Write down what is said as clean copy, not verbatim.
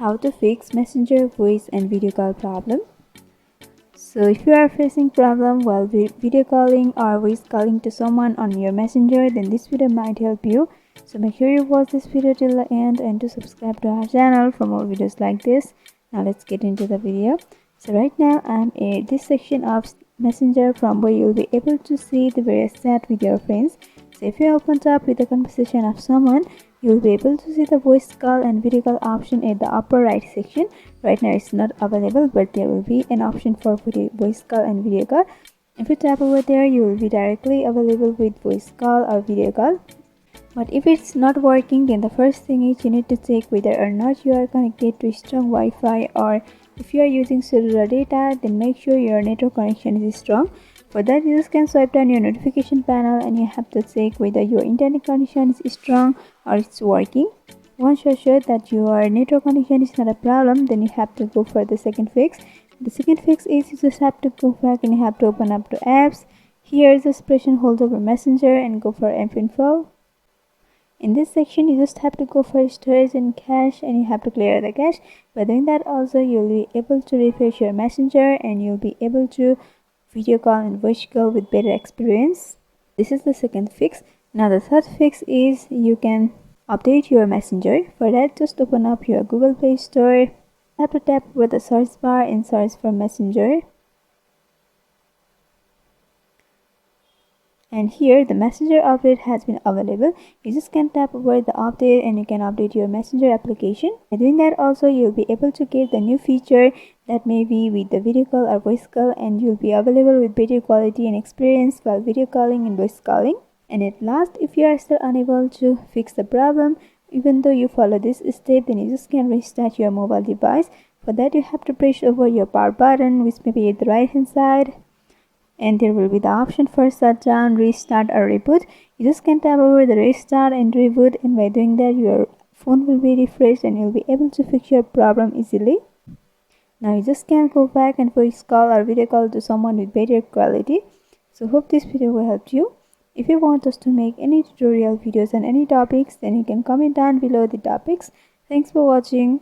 How to fix Messenger voice and video call problem. So if you are facing problem while video calling or voice calling to someone on your Messenger, then this video might help you. So make sure you watch this video till the end and to subscribe to our channel for more videos like this. Now let's get into the video. So right now I'm in this section of Messenger from where you'll be able to see the various chat with your friends. So if you open up with a conversation of someone, you'll be able to see the voice call and video call option at the upper right section. Right now it's not available, but there will be an option for voice call and video call. If you tap over there, you will be directly available with voice call or video call. But if it's not working, then the first thing is you need to check whether or not you are connected to strong Wi-Fi, or if you are using cellular data, then make sure your network connection is strong. For that, you just can swipe down your notification panel and you have to check whether your internet connection is strong or it's working. Once you're sure that your network connection is not a problem, then you have to go for the second fix. The second fix is you just have to go back and you have to open up to apps. Here is the expression hold over Messenger and go for app info. In this section, you just have to go for storage and cache and you have to clear the cache. By doing that also, you'll be able to refresh your Messenger and you'll be able to video call and voice call with better experience. This is the second fix. Now the third fix is you can update your Messenger. For that, just open up your Google Play Store. You have to tap with the search bar and search for Messenger. And here the Messenger update has been available. You just can tap over the update and you can update your Messenger application. By doing that also, you'll be able to get the new feature that may be with the video call or voice call, and you'll be available with better quality and experience while video calling and voice calling. And at last, if you are still unable to fix the problem, even though you follow this step, then you just can restart your mobile device. For that, you have to press over your power button, which may be at the right hand side. And there will be the option for shutdown, restart or reboot. You just can tap over the restart and reboot, and by doing that your phone will be refreshed and you'll be able to fix your problem easily. Now you just can go back and voice call or video call to someone with better quality. So hope this video will help you. If you want us to make any tutorial videos on any topics, then you can comment down below the topics. Thanks for watching.